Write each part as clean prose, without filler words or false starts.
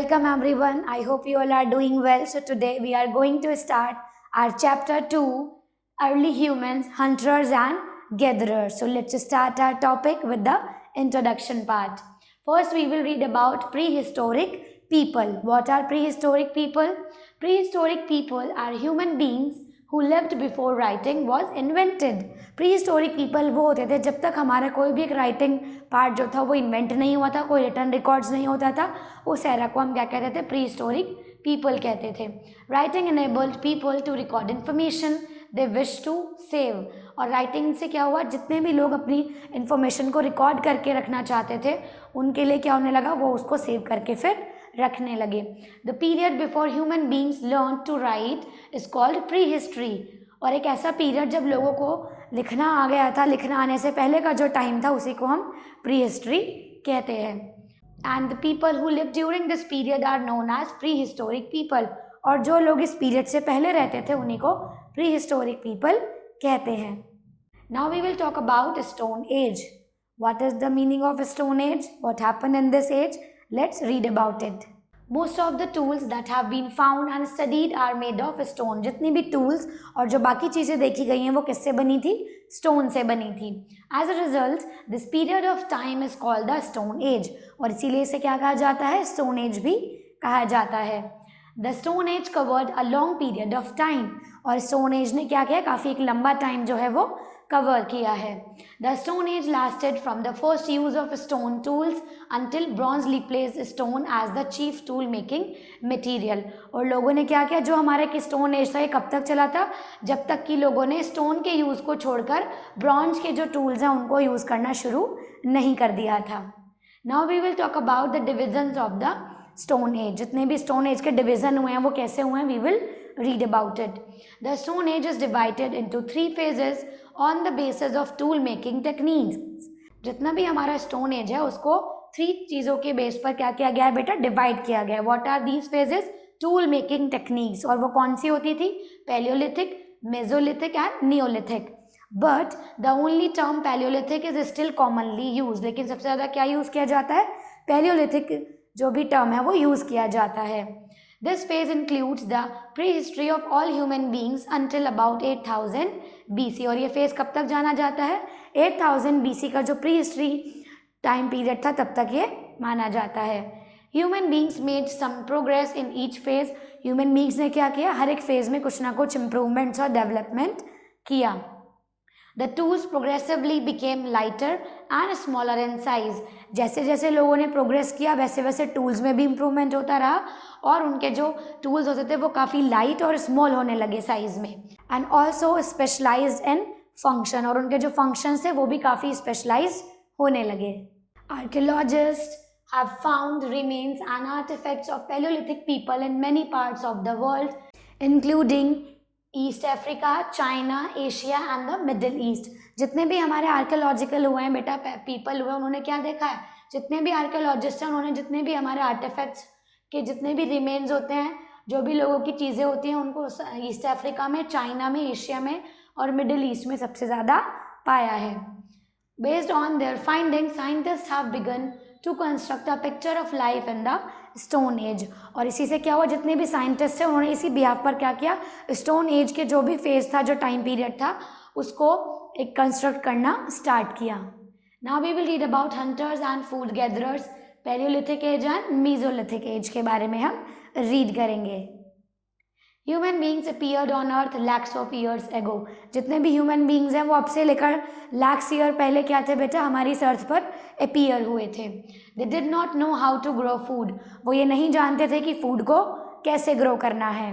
Welcome everyone. I hope you all are doing well. So today we are going to start our chapter 2, early humans, hunters and gatherers. So let's start our topic with the introduction part. First we will read about prehistoric people. What are prehistoric people? Prehistoric people are human beings who lived before writing was invented. Prehistoric people वो होते थे जब तक हमारा कोई भी एक writing part जो था वो इन्वेंट नहीं हुआ था, कोई रिटर्न रिकॉर्ड्स नहीं होता था, उस एरा को हम क्या कहते थे? प्रीहिस्टोरिक पीपल कहते थे. Writing enabled people to record information they wish to save. और राइटिंग से क्या हुआ, जितने भी लोग अपनी इन्फॉर्मेशन को रिकॉर्ड करके रखना चाहते थे उनके लिए क्या होने लगा, वो उसको सेव करके फिर रखने लगे. The period before human beings learn to write is called prehistory. और एक ऐसा पीरियड जब लोगों को लिखना आ गया था, लिखना आने से पहले का जो टाइम था उसी को हम प्री हिस्ट्री कहते हैं. And the people who live during this period are known as prehistoric people. और जो लोग इस पीरियड से पहले रहते थे उन्हीं को प्री हिस्टोरिक पीपल कहते हैं. Now we will talk about stone age. What is the meaning of stone age? What happened in this age? Let's read about it. Most of the tools that have been found and studied are made of stone. जितनी भी tools और जो बाकी चीज़ें देखी गई हैं वो किससे बनी थी? Stone से बनी थी. As a result, this period of time is called the Stone Age. और इसीलिए इसे क्या कहा जाता है? Stone Age भी कहा जाता है. The Stone Age covered a long period of time. और Stone Age ने क्या किया? काफ़ी एक लंबा टाइम जो है वो कवर किया है. The Stone Age lasted from the first use of stone tools until bronze replaced stone as the chief tool making material. और लोगों ने क्या किया, जो हमारे की स्टोन एज था ये कब तक चला था? जब तक कि लोगों ने स्टोन के यूज़ को छोड़कर ब्रॉन्ज के जो टूल्स हैं उनको यूज़ करना शुरू नहीं कर दिया था. Now we will talk about the divisions of the Stone Age. जितने भी स्टोन एज के डिवीजन हुए हैं वो कैसे हुए हैं? We will read about it. The Stone Age is divided into 3 phases on the basis of tool making techniques. जितना भी हमारा स्टोन एज है उसको 3 चीज़ों के बेस पर क्या किया गया है बेटा? डिवाइड किया गया है. What are these phases? Tool making techniques. और वो कौन सी होती थी? Palaeolithic, mesolithic and neolithic. But the only term palaeolithic is still commonly use. लेकिन सबसे ज़्यादा क्या यूज़ किया जाता है? पैलियोलिथिक जो भी टर्म है वो यूज़ किया जाता है. This phase includes the prehistory of all human beings until about 8000 BC. और ये फेज कब तक जाना जाता है? 8000 BC का जो प्रीहिस्ट्री टाइम पीरियड था तब तक ये माना जाता है. Human beings made some progress in each phase. Human beings ने क्या किया? हर एक फेज में कुछ ना कुछ इम्प्रूवमेंट्स और डेवलपमेंट किया. The tools progressively became lighter and smaller in size. जैसे जैसे लोगों ने प्रोग्रेस किया वैसे वैसे टूल्स में भी इम्प्रूवमेंट होता रहा और उनके जो टूल्स होते थे वो काफ़ी लाइट और स्मॉल होने लगे साइज में. And also specialised in function. और उनके जो फंक्शंस थे वो भी काफ़ी स्पेशलाइज होने लगे. Archaeologist have found remains and artifacts of Paleolithic people in many parts of the world, including east Africa, China, Asia and the middle east. जितने भी हमारे आर्कियोलॉजिकल हुए हैं बेटा, पीपल हुए, उन्होंने क्या देखा है? जितने भी आर्कियोलॉजिस्ट हैं उन्होंने जितने भी हमारे आर्टिफैक्ट्स के जितने भी रिमेन्स होते हैं, जो भी लोगों की चीज़ें होती हैं, उनको ईस्ट अफ्रीका में, चाइना में, एशिया में और मिडल ईस्ट में सबसे ज़्यादा पाया है. Based on their finding scientist have begun to construct a picture of life in the stone age. और इसी से क्या हुआ, जितने भी साइंटिस्ट हैं उन्होंने इसी बिहाफ पर क्या किया, स्टोन एज के जो भी फेज था, जो टाइम पीरियड था, उसको एक कंस्ट्रक्ट करना स्टार्ट किया. Now we will read about hunters and food gatherers. Palaeolithic age and mesolithic age के बारे में हम रीड करेंगे. Human beings appeared on earth lakhs of years ago. जितने भी ह्यूमन बींग्स हैं वो अब से लेकर लैक्स ईयर पहले क्या थे बेटा? हमारी इस अर्थ पर अपीयर हुए थे. They did not know how to grow food. वो ये नहीं जानते थे कि फूड को कैसे ग्रो करना है.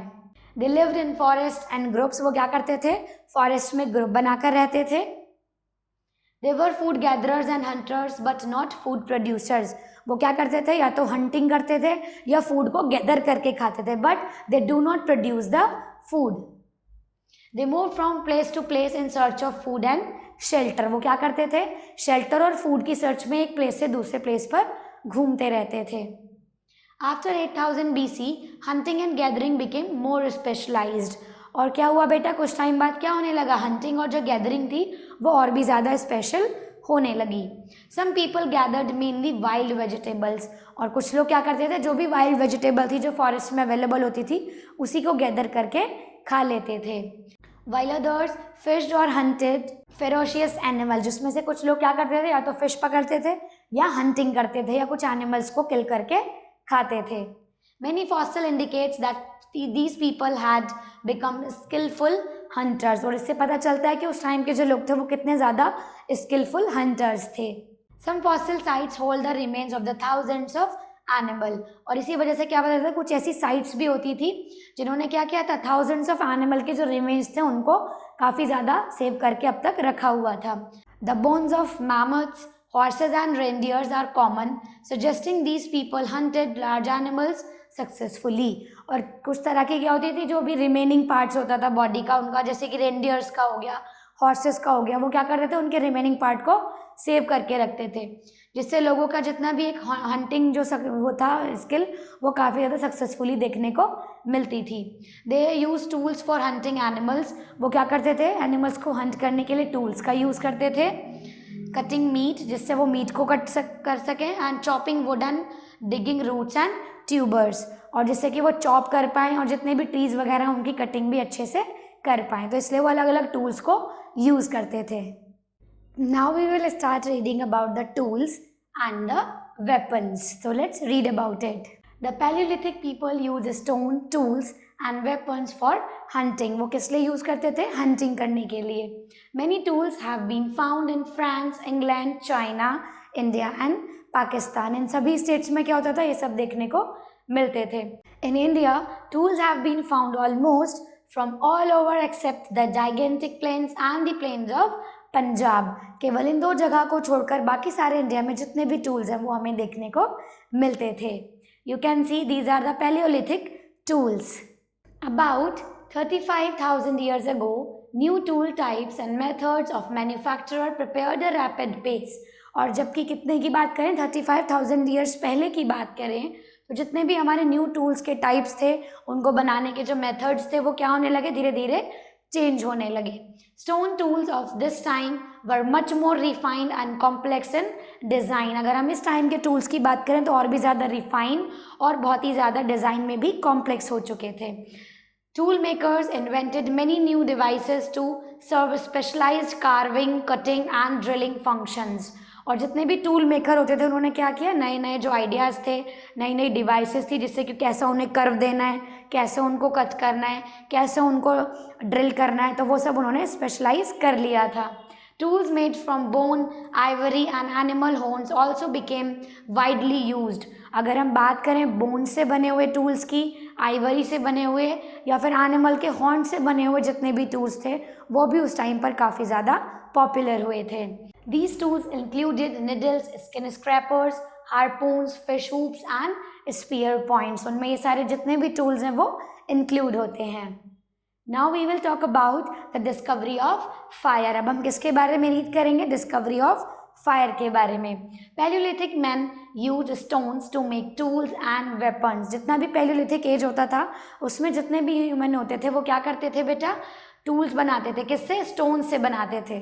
They lived in forest and groups. वो क्या करते थे? फॉरेस्ट में ग्रुप बनाकर रहते थे. They were food gatherers and hunters but not food producers. वो क्या करते थे? या तो हंटिंग करते थे या फूड को गैदर करके खाते थे, but they do not produce the food. They move from place to place in search of food and shelter. वो क्या करते थे? शेल्टर और फूड की सर्च में एक प्लेस से दूसरे प्लेस पर घूमते रहते थे. After 8000 BC hunting and gathering became more specialised. और क्या हुआ बेटा? कुछ टाइम बाद क्या होने लगा? हंटिंग और जो गैदरिंग थी वो और भी ज़्यादा स्पेशल होने लगी। Some people gathered mainly wild vegetables, और कुछ लोग क्या करते थे, जो भी वाइल्ड वेजिटेबल थी जो फॉरेस्ट में अवेलेबल होती थी उसी को गैदर करके खा लेते थे। वाइल अदर्स फिश्ड और हंटेड फेरोशियस एनिमल, जिसमें से कुछ लोग क्या करते थे, या तो फिश पकड़ते थे या हंटिंग करते थे या कुछ एनिमल्स को किल करके खाते थे। Many fossil indicates that these people had become skillful hunters, और इससे पता चलता है कि उस टाइम के जो लोग थे वो कितने ज़्यादा skillful hunters थे। Some fossil sites hold the remains of the thousands of animal, और इसी वजह से क्या पता चलता है, कुछ ऐसी साइट्स भी होती थी जिन्होंने क्या किया था, thousands of animal के जो remains थे उनको काफ़ी ज़्यादा सेव करके अब तक रखा हुआ था। The bones of mammoths, horses and reindeers are common, suggesting these people hunted large animals successfully. और कुछ तरह की क्या होती थी, जो भी रिमेनिंग पार्ट्स होता था बॉडी का उनका, जैसे कि रेंडियर्स का हो गया, हॉर्सेस का हो गया, वो क्या करते थे, उनके रिमेनिंग पार्ट को सेव करके रखते थे, जिससे लोगों का जितना भी एक हंटिंग जो वो था स्किल, वो काफ़ी ज़्यादा सक्सेसफुली देखने को मिलती थी। They use tools for hunting animals, वो क्या करते थे, एनिमल्स को हंट करने के लिए टूल्स का यूज़ करते थे। कटिंग मीट, जिससे वो मीट को कर सकें, and chopping wooden, digging roots and tubers, और जिससे कि वो चॉप कर पाएँ और जितने भी ट्रीज वगैरह उनकी कटिंग भी अच्छे से कर पाएँ, तो इसलिए वो अलग अलग टूल्स को यूज़ करते थे। Now we will start reading about the tools and the weapons, so let's read about it. The palaeolithic people use stone tools and weapons for hunting, वो किस लिए यूज़ करते थे, हंटिंग करने के लिए। Many tools have been found in France, England, China, India and Pakistan, इन सभी स्टेट्स में क्या होता था, ये सब देखने को मिलते थे। In India tools have been found almost from all over except the gigantic plains and the plains of Punjab, केवल इन 2 जगह को छोड़कर बाकी सारे इंडिया में जितने भी टूल्स हैं वो हमें देखने को मिलते थे। You can see these are the palaeolithic tools. About 35,000 years ago, new tool types and methods of manufacture prepared a rapid pace, और जबकि कितने की बात करें, 35,000 ईयर्स पहले की बात करें, तो जितने भी हमारे न्यू टूल्स के टाइप्स थे, उनको बनाने के जो मेथड्स थे वो क्या होने लगे, धीरे धीरे चेंज होने लगे। Stone tools of this time were much more refined and complex in design, अगर हम इस टाइम के टूल्स की बात करें तो और भी ज़्यादा रिफाइन और बहुत ही ज़्यादा डिज़ाइन में भी कॉम्प्लेक्स हो चुके थे। Tool makers invented many new devices to serve specialised carving, cutting and drilling functions, और जितने भी टूल मेकर होते थे उन्होंने क्या किया, नए नए जो आइडियाज़ थे, नई नई डिवाइसेस थी, जिससे कि कैसे उन्हें कर्व देना है, कैसे उनको कट करना है, कैसे उनको ड्रिल करना है, तो वो सब उन्होंने स्पेशलाइज कर लिया था। Tools made from bone, ivory and animal horns also became widely used. अगर हम बात करें बोन से बने हुए टूल्स की, आइवरी से बने हुए या फिर एनिमल के हॉर्न से बने हुए जितने भी टूल्स थे वो भी उस टाइम पर काफ़ी ज़्यादा पॉपुलर हुए थे। These tools included needles, skin scrapers, harpoons, fish hoops and spear points. उनमें ये सारे जितने भी टूल्स हैं वो इंक्लूड होते हैं। Now we will talk about the discovery of fire. अब हम किसके बारे में रीड करेंगे, डिस्कवरी ऑफ फायर के बारे में। Palaeolithic man use stones to make tools and weapons, जितना भी पैलियोलिथिक एज होता था उसमें जितने भी ह्यूमन होते थे वो क्या करते थे बेटा, टूल्स बनाते थे, किससे, स्टोन से बनाते थे।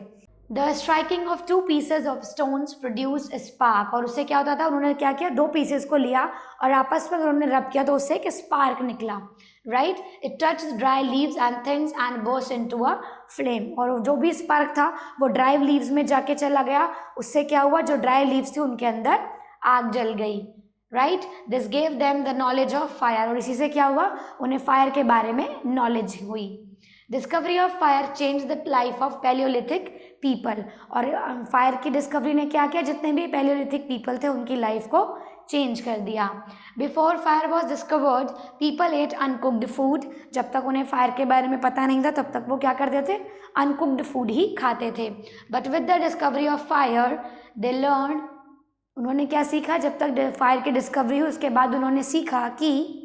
The striking off 2 pieces of stones produced a spark, और उससे क्या होता था, उन्होंने क्या किया, 2 पीसेस को लिया और आपस में उन्होंने रब किया तो उससे एक स्पार्क निकला, right. It touch dry leaves and things and burst into a flame, और जो भी स्पार्क था वो ड्राई लीव्स में जाके चला गया, उससे क्या हुआ, जो ड्राई लीव्स थी उनके अंदर आग जल गई, right. This gave them the knowledge of fire, और इसी से क्या हुआ, उन्हें फायर के बारे में नॉलेज हुई। Discovery of fire change the life of Palaeolithic people, और फायर की डिस्कवरी ने क्या किया, जितने भी पैलियोलिथिक पीपल थे उनकी लाइफ को चेंज कर दिया। Before fire was discovered people at uncooked food, जब तक उन्हें फायर के बारे में पता नहीं था तब तक वो क्या करते थे, अनकुक्ड फूड ही खाते थे। But with the discovery of fire they learn, उन्होंने क्या सीखा, जब तक फायर की डिस्कवरी हुई उसके बाद उन्होंने सीखा कि,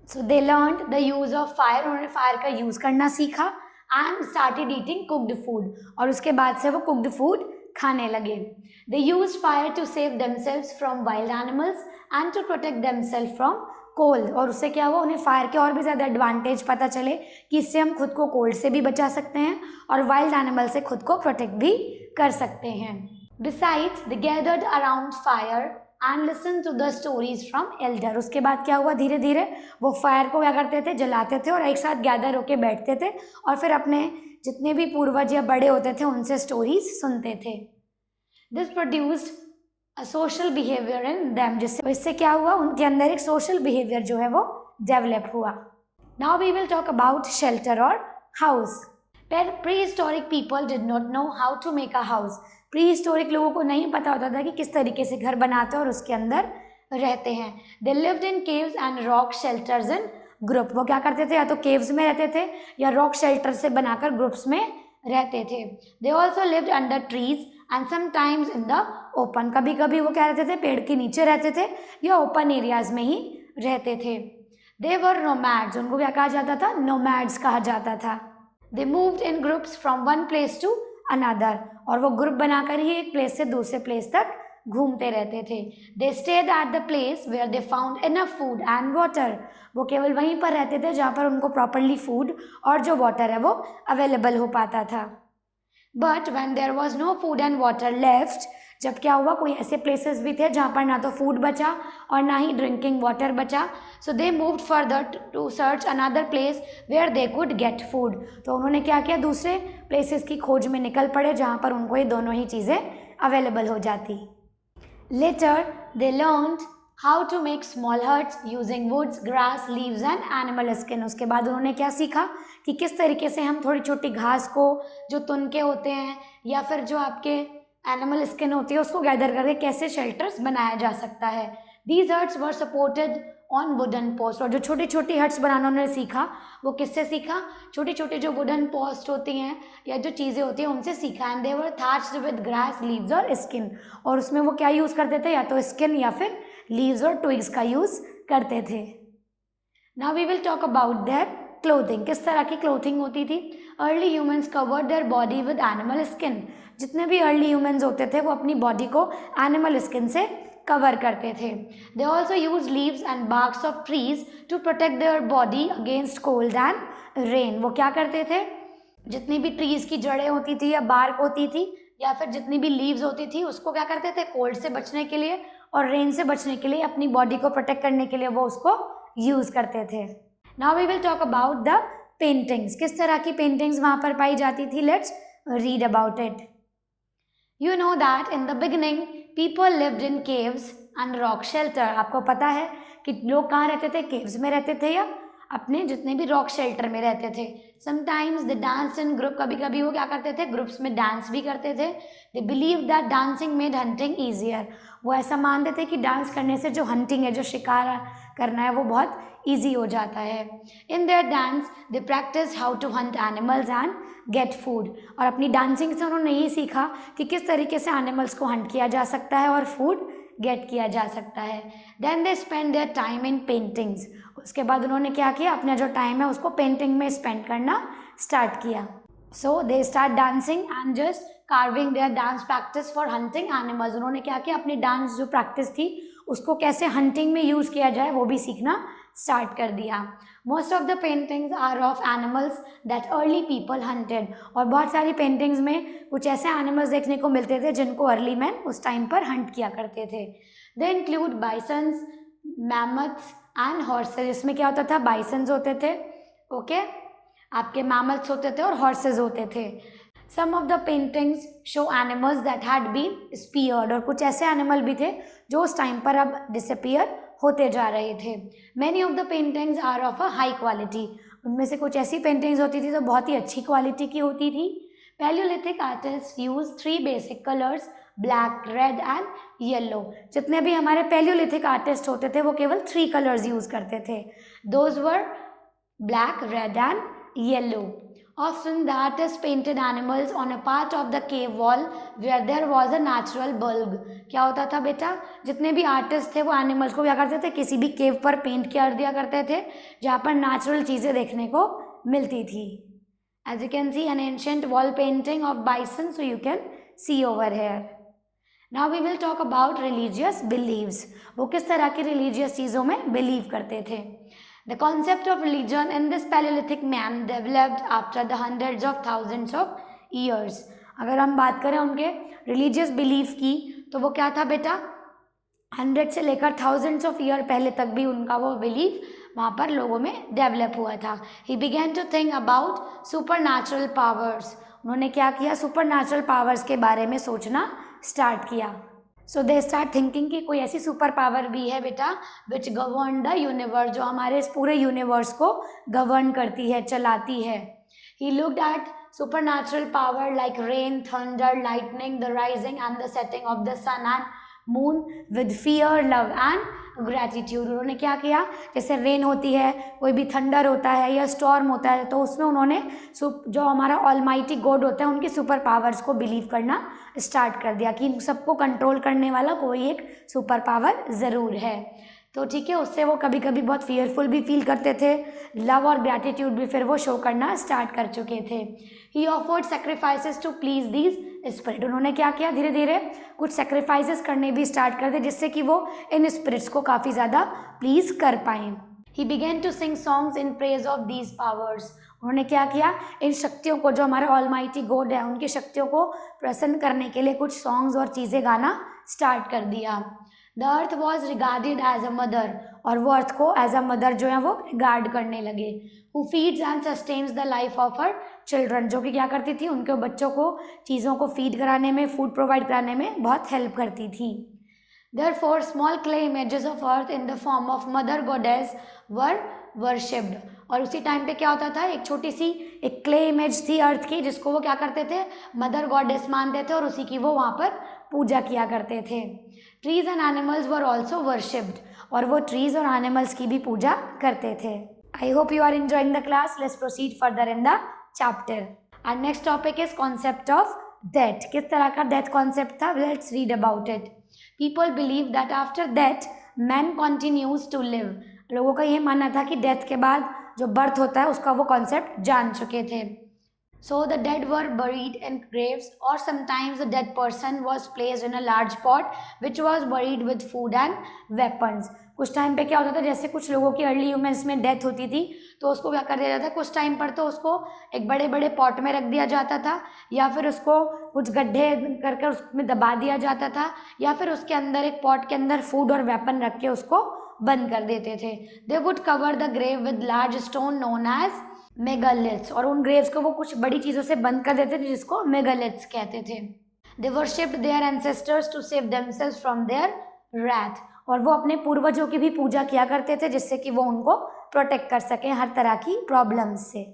so they learn the use of fire, उन्होंने फायर का यूज़ करना सीखा, and started eating cooked food, और उसके बाद से वो कुक्ड फूड खाने लगे। They use fire to save themselves from wild animals and to protect themselves from cold, और उससे क्या हुआ, उन्हें फायर के और भी ज़्यादा एडवांटेज पता चले कि इससे हम खुद को कोल्ड से भी बचा सकते हैं और वाइल्ड एनिमल से खुद को प्रोटेक्ट भी कर सकते हैं। Besides, they gathered around fire and listened to the stories from elder. उसके बाद क्या हुआ, धीरे धीरे वो फायर को क्या करते थे, जलाते थे और एक साथ गैदर होके बैठते थे और फिर अपने जितने भी पूर्वज या बड़े होते थे उनसे स्टोरीज सुनते थे. This produced a social behavior in them, इससे क्या हुआ, उनके अंदर एक सोशल बिहेवियर जो है वो डेवलप हुआ. Now we will talk about shelter or house. Prehistoric people did not know how to make a house. Prehistoric लोगों को नहीं पता होता था कि किस तरीके से घर बनाते हैं और उसके अंदर रहते हैं. They lived in caves and rock shelters in group. वो क्या करते थे, या तो केव्स में रहते थे या रॉक शेल्टर से बनाकर ग्रुप्स में रहते थे. They also lived under trees and sometimes in the open. कभी कभी वो क्या रहते थे, पेड़ के नीचे रहते थे या ओपन एरियाज में ही रहते थे. They were nomads. उनको क्या कहा जाता था, nomads कहा जाता था. They moved in groups from one place to another. और वो ग्रुप बनाकर ही एक प्लेस से दूसरे प्लेस तक घूमते रहते थे. They stayed at the place where they found enough food and water. वो केवल वहीं पर रहते थे जहाँ पर उनको प्रॉपरली फूड और जो वाटर है वो अवेलेबल हो पाता था. But when there was no food and water left, जब क्या हुआ, कोई ऐसे प्लेसेस भी थे जहाँ पर ना तो फूड बचा और ना ही ड्रिंकिंग वाटर बचा. So they moved further to search another place where they could get food. तो उन्होंने क्या किया, दूसरे प्लेसेस की खोज में निकल पड़े जहाँ पर उनको ये दोनों ही चीज़ें अवेलेबल हो जाती. Later they learned how to make small huts using woods, grass, leaves and animal skin. उसके बाद उन्होंने क्या सीखा कि किस तरीके से हम थोड़ी छोटी घास को, जो तुनके होते हैं या फिर जो आपके एनिमल स्किन होती है, उसको गैदर करके कैसे शेल्टर्स बनाया जा सकता है. These huts were supported on wooden post. और जो छोटी छोटी हट्स बनाना उन्होंने सीखा, वो किससे सीखा, छोटी छोटी जो वुडन पोस्ट होती हैं या जो चीज़ें होती हैं उनसे सीखा. And they were thatched with grass, leaves और स्किन. और उसमें वो क्या यूज़ करते थे, या तो स्किन या फिर लीव्स और ट्विग्स का यूज़ करते थे. Now we will talk about their clothing. किस तरह की क्लोथिंग होती थी. Early humans covered their body with animal skin. जितने भी अर्ली ह्यूमन्स होते थे वो अपनी बॉडी को एनिमल स्किन से कवर करते थे. They also use leaves and barks of trees to protect their body against cold and rain. वो क्या करते थे, जितनी भी ट्रीज की जड़ें होती थी या बार्क होती थी या फिर जितनी भी लीव्स होती थी, उसको क्या करते थे, कोल्ड से बचने के लिए और रेन से बचने के लिए, अपनी बॉडी को प्रोटेक्ट करने के लिए वो उसको यूज़ करते थे. Now we will talk about the paintings. किस तरह की पेंटिंग्स वहाँ पर पाई जाती थी. Let's read about it. You know that in the beginning people lived in caves and rock shelter. आपको पता है कि लोग कहाँ रहते थे, केव्स में रहते थे या अपने जितने भी रॉक शेल्टर में रहते थे. Sometimes they dance in group. कभी कभी वो क्या करते थे, ग्रुप्स में डांस भी करते थे. They believe that dancing made hunting easier. वो ऐसा मानते थे कि डांस करने से जो हंटिंग है, जो शिकार करना है, वो बहुत ईजी हो जाता है. In their dance they practice how to hunt animals and get food. और अपनी डांसिंग से उन्होंने ये सीखा कि किस तरीके से एनिमल्स को हंट किया जा सकता है और फूड गेट किया जा सकता है. Then they spend their time in paintings. उसके बाद उन्होंने क्या किया, अपना जो टाइम है उसको पेंटिंग में स्पेंड करना स्टार्ट किया. So they start dancing and just carving their dance practice for hunting animals. उन्होंने क्या किया, अपनी डांस जो प्रैक्टिस थी उसको कैसे हंटिंग में यूज़ किया जाए वो भी सीखना स्टार्ट कर दिया. Most of the paintings are of animals that early people hunted. और बहुत सारी पेंटिंग्स में कुछ ऐसे एनिमल्स देखने को मिलते थे जिनको अर्ली मैन उस टाइम पर हंट किया करते थे. They include बाइसन्स, mammoths and horse's. इसमें क्या होता था, बाइसन्स होते थे, ओके, आपके मैमथ्स होते थे और हॉर्सेज होते थे. Some of the paintings show animals that had been speared. और कुछ ऐसे एनिमल भी थे जो उस टाइम पर अब डिसअपियर होते जा रहे थे. Many of the paintings are of a high quality. उनमें से कुछ ऐसी पेंटिंग्स होती थी जो बहुत ही अच्छी क्वालिटी की होती थी. Palaeolithic artist use 3 basic colours, black, red and yellow. जितने भी हमारे पैलियोलिथिक आर्टिस्ट होते थे वो केवल 3 कलर्स यूज करते थे. Those were black, red and yellow. Often the artist painted animals on a part of the cave wall where there was a natural bulb. क्या होता था बेटा, जितने भी आर्टिस्ट थे वो एनिमल्स को क्या करते थे, किसी भी केव पर पेंट कर दिया करते थे जहाँ पर नेचुरल चीज़ें देखने को मिलती थी. As you can see an ancient wall painting of bison, so you can see over here. Now we will talk about religious beliefs. वो किस तरह की रिलीजियस चीज़ों में बिलीव करते थे. The concept of religion in this Paleolithic man developed after the hundreds of thousands of years. अगर हम बात करें उनके रिलीजियस बिलीफ की तो वो क्या था बेटा, 100 से लेकर थाउजेंड्स ऑफ ईयर पहले तक भी उनका वो बिलीफ वहाँ पर लोगों में डेवलप हुआ था. He began to think about supernatural powers. उन्होंने क्या किया, सुपर नेचुरल पावर्स के बारे में सोचना स्टार्ट किया. सो दे स्टार्ट थिंकिंग कि कोई ऐसी सुपर पावर भी है बेटा विच गवर्न द यूनिवर्स, जो हमारे इस पूरे यूनिवर्स को गवर्न करती है, चलाती है. He looked at supernatural power like rain, thunder, lightning, the rising and the setting of the sun and moon with fear, love and gratitude. उन्होंने क्या किया, जैसे रेन होती है, कोई भी थंडर होता है या स्टॉर्म होता है, तो उसमें उन्होंने जो हमारा ऑलमाइटी गॉड होता है उनकी सुपर पावर्स को बिलीव करना स्टार्ट कर दिया कि इन सबको कंट्रोल करने वाला कोई एक सुपर पावर ज़रूर है. तो ठीक है, उससे वो कभी कभी बहुत फियरफुल भी फील करते थे. लव और ग्रैटिट्यूड भी फिर वो शो करना स्टार्ट कर चुके थे. He offered sacrifices to please these spirit. उन्होंने क्या किया, धीरे धीरे कुछ सेक्रीफाइसेस करने भी स्टार्ट कर दिए जिससे कि वो इन स्पिरिट्स को काफ़ी ज़्यादा प्लीज कर पाएँ. He began to sing songs in praise of these powers. उन्होंने क्या किया, इन शक्तियों को, जो हमारे ऑलमाइटी गॉड है उनकी शक्तियों को प्रसन्न करने के लिए कुछ सॉन्ग्स और चीज़ें गाना स्टार्ट कर दिया. The earth was regarded as a mother. और वो अर्थ को एज अ मदर जो है वो रिगार्ड करने लगे. Who feeds and sustains the life of her children, जो कि क्या करती थी, उनके बच्चों को चीज़ों को फीड कराने में, फूड प्रोवाइड कराने में बहुत हेल्प करती थी. Therefore, small clay images of earth in the form of mother goddess were worshipped. और उसी टाइम पे क्या होता था, एक छोटी सी एक क्ले इमेज थी अर्थ की जिसको वो क्या करते थे, मदर गॉडेस मानते थे और उसी की वो वहाँ पर पूजा किया करते थे. Trees and animals were also worshipped. और वो ट्रीज और एनिमल्स की भी पूजा करते थे. I hope you are enjoying the class. Let's proceed further in the chapter. Our next topic is concept of death. किस तरह का डेथ कॉन्सेप्ट था, let's read about it. People believe that after death man continues to live. लोगों का ये मानना था कि डेथ के बाद जो बर्थ होता है उसका वो कॉन्सेप्ट जान चुके थे. So the dead were buried in graves, or sometimes the dead person was placed in a large pot which was buried with food and weapons. कुछ टाइम पे क्या होता था, जैसे कुछ लोगों की अर्ली ह्यूमन्स में डेथ होती थी तो उसको क्या कर दिया जाता था, कुछ टाइम पर तो उसको एक बड़े बड़े पॉट में रख दिया जाता था या फिर उसको कुछ गड्ढे कर उसमें दबा दिया जाता था या फिर उसके अंदर एक पॉट के अंदर फूड और वेपन रख के उसको बंद कर देते थे. They would cover the grave with large stone known as megaliths. और उन ग्रेव्स को वो कुछ बड़ी चीज़ों से बंद कर देते थे जिसको मेगालिथ्स कहते थे. They worshipped their ancestors to save themselves from their wrath. और वो अपने पूर्वजों की भी पूजा किया करते थे जिससे कि वो उनको प्रोटेक्ट कर सकें हर तरह की प्रॉब्लम्स से.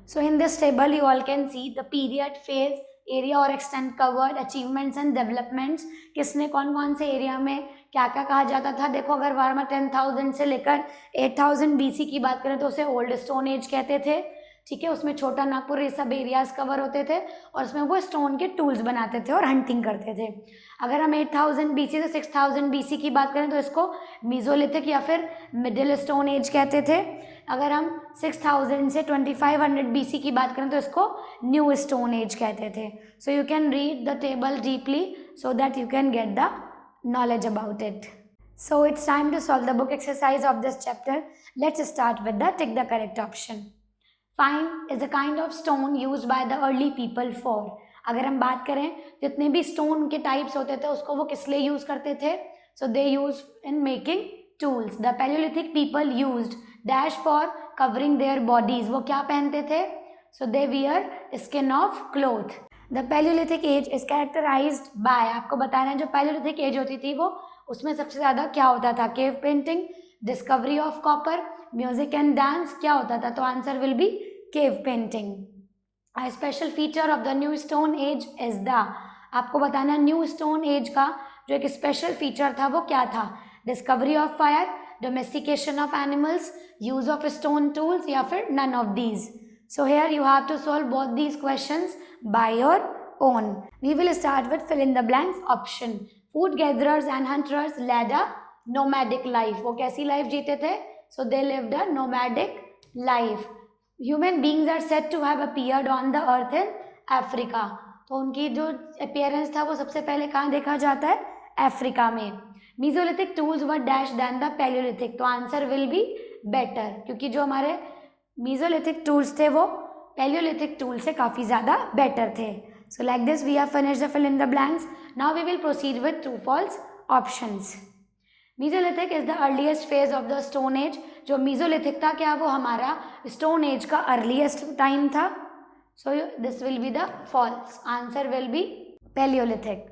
So in this table you all can see the period, phase, area और extent covered, achievements and developments. किसने कौन कौन से एरिया में क्या क्या कहा जाता था. देखो, अगर वार्मा 10,000 से लेकर 8,000 BC की बात करें तो उसे ओल्ड स्टोन एज कहते थे. ठीक है, उसमें छोटा नागपुर ये सब एरियाज कवर होते थे और उसमें वो स्टोन के टूल्स बनाते थे और हंटिंग करते थे. अगर हम 8,000 BC से 6,000 BC की बात करें तो इसको मीजोलिथिक या फिर मिडिल स्टोन एज कहते थे. अगर हम 6,000 से 2,500 BC की बात करें तो इसको न्यू स्टोन एज कहते थे. So you can read the table deeply so that you can get the knowledge about it. So it's time to solve the book exercise of this chapter. Let's start with the tick the correct option. Fine is a kind of stone used by the early people for. अगर हम बात करें जितने भी stone के types होते थे उसको वो किस लिए यूज करते थे. So they used in making tools. The Paleolithic people used dash for covering their bodies. वो क्या पहनते थे. So they wear skin of cloth. The palaeolithic age is characterised by. आपको बताना है जो पैलियोलिथिक एज होती थी वो उसमें सबसे ज़्यादा क्या होता था, cave painting, discovery of copper, music and dance. क्या होता था, तो answer will be cave painting. A special feature of the new stone age is the. आपको बताना न्यू स्टोन एज का जो एक स्पेशल फीचर था वो क्या था. Discovery of fire, domestication of animals, use of stone tools या फिर none of these. So here you have to solve both these questions by your own. We will start with fill in the blanks option. Food gatherers and hunters led a nomadic life. वो कैसी life जीते थे. So they lived a nomadic life. Human beings are said to have appeared on the earth in Africa. तो उनकी जो appearance था वो सबसे पहले कहाँ देखा जाता है, अफ्रीका में. Mesolithic tools were dash than the Paleolithic. तो आंसर will be better क्योंकि जो हमारे मीजोलिथिक टूल्स थे वो पैलियोलिथिक टूल से काफ़ी ज़्यादा बेटर थे. So like this we have finished the fill in the blanks. Now we will proceed with true false options. Mesolithic is the earliest phase of the Stone Age. जो Mesolithic था क्या वो हमारा Stone Age का earliest time था. So this will be the false. Answer will be Paleolithic.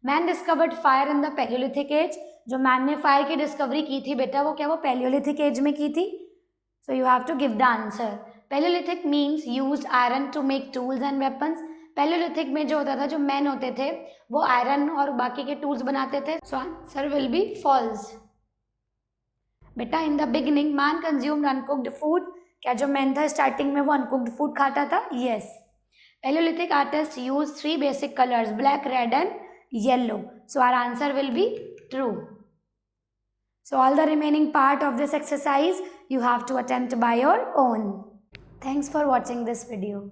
Man discovered fire in the Paleolithic age. जो man ने fire की डिस्कवरी की थी बेटा वो क्या वो Paleolithic age में की थी. So you have to give the answer. Paleolithic means used iron to make tools and weapons. Paleolithic में जो होता था जो मैन होते थे वो आयरन और बाकी के टूल्स बनाते थे. So answer will be false. बेटा in the beginning man consumed uncooked food. क्या जो मैन था स्टार्टिंग में वो अनकुक्ड फूड खाता था? Yes. Paleolithic artists used 3 basic colors, black, red and yellow. So our answer will be true. So all the remaining part of this exercise you have to attempt by your own. Thanks for watching this video.